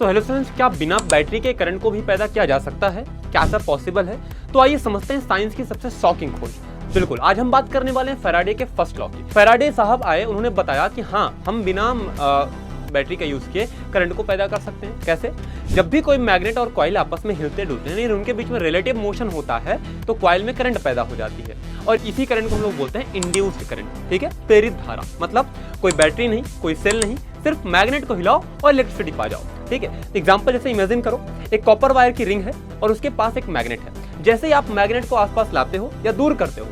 तो hello friends, क्या बिना बैटरी के करंट को भी पैदा किया जा सकता है? क्या ऐसा पॉसिबल है? तो आइए समझते हैं साइंस की सबसे शॉकिंग खोज। बिल्कुल, आज हम बात करने वाले हैं फैराडे के फर्स्ट लॉ की। फैराडे साहब आए, उन्होंने बताया कि हाँ, हम बिना बैटरी का यूज किए करंट को पैदा कर सकते हैं। कैसे? जब भी कोई मैग्नेट और कॉइल आपस में हिलते डुलते हैं, उनके बीच में रिलेटिव मोशन होता है, तो कॉइल में करंट पैदा हो जाती है और इसी करंट को हम लोग बोलते हैं इंड्यूस्ड करंट। ठीक है, प्रेरित धारा। मतलब कोई बैटरी नहीं, कोई सेल नहीं, सिर्फ मैग्नेट को हिलाओ और इलेक्ट्रिसिटी पा जाओ। ठीक है, एग्जांपल जैसे इमेजिन करो, एक कॉपर वायर की रिंग है और उसके पास एक मैग्नेट है। जैसे ही आप मैग्नेट को आसपास लाते हो या दूर करते हो,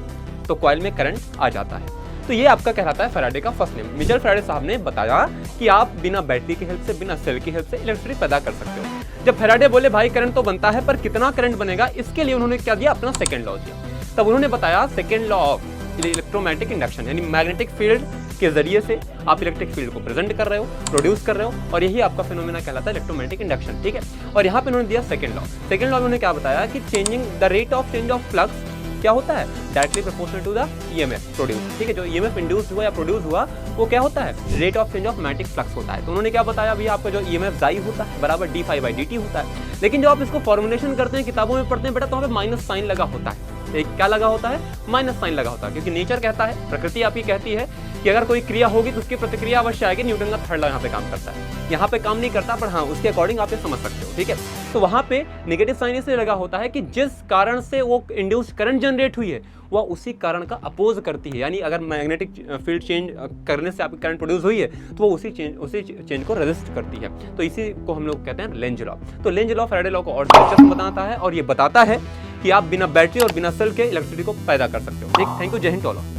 तो कॉइल में करंट आ जाता है। तो ये आपका कहलाता है फैराडे का फर्स्ट नियम। मिचेल फैराडे साहब ने बताया कि आप बिना बैटरी की हेल्प से, बिना सेल की हेल्प से इलेक्ट्रिसिटी पैदा कर सकते हो। जब फैराडे बोले भाई करंट तो बनता है, पर कितना करंट बनेगा, इसके लिए उन्होंने क्या दिया, अपना सेकंड लॉ दिया। तब उन्होंने बताया second law of electromagnetic induction, यानी मैग्नेटिक फील्ड के जरिए से आप इलेक्ट्रिक फील्ड को प्रेजेंट कर रहे हो, प्रोड्यूस कर रहे हो, और यही आपका फिनोमेना कहलाता है इलेक्ट्रोमैग्नेटिक इंडक्शन। ठीक है, और यहाँ पे उन्होंने दिया सेकंड लॉ। सेकंड लॉ में उन्होंने क्या बताया कि changing the rate of change of flux क्या होता है, directly proportional to the EMF produce. ठीक है, जो ईएमएफ इंड्यूस हुआ या प्रोड्यूस हुआ, वो क्या होता है, rate of change of magnetic flux होता है। तो उन्होंने क्या बताया, भैया आपका जो ईएमएफ जाई होता है बराबर d∅dt होता है। लेकिन जब आप इसको फॉर्मुलेशन करते हैं, किताबों में पढ़ते हैं बेटा, तो वहाँ पे माइनस साइन लगा होता है। एक क्या लगा होता है, माइनस साइन लगा होता है, क्योंकि नेचर कहता है, प्रकृति आपकी कहती है कि अगर कोई क्रिया होगी तो उसकी प्रतिक्रिया अवश्य आएगी। न्यूटन का थर्ड लॉ यहाँ पे काम करता है, यहाँ पे काम नहीं करता, पर हाँ उसके अकॉर्डिंग आप ये समझ सकते हो। ठीक है, तो वहाँ पे नेगेटिव साइन इसलिए लगा होता है कि जिस कारण से वो इंड्यूस्ड करंट जनरेट हुई है, वह उसी कारण का अपोज करती है। यानी अगर मैग्नेटिक फील्ड चेंज करने से आपकी करंट प्रोड्यूस हुई है, तो वो उसी चेंज को रेजिस्ट करती है। तो इसी को हम लोग कहते हैं लेंज लॉ। तो लेंज लॉ फैराडे लॉ को और दिलचस्प बताता है, और ये बताता है कि आप बिना बैटरी और बिना सेल के इलेक्ट्रिसिटी को पैदा कर सकते हो। ठीक, थैंक यू, जय हिंद टू ऑल।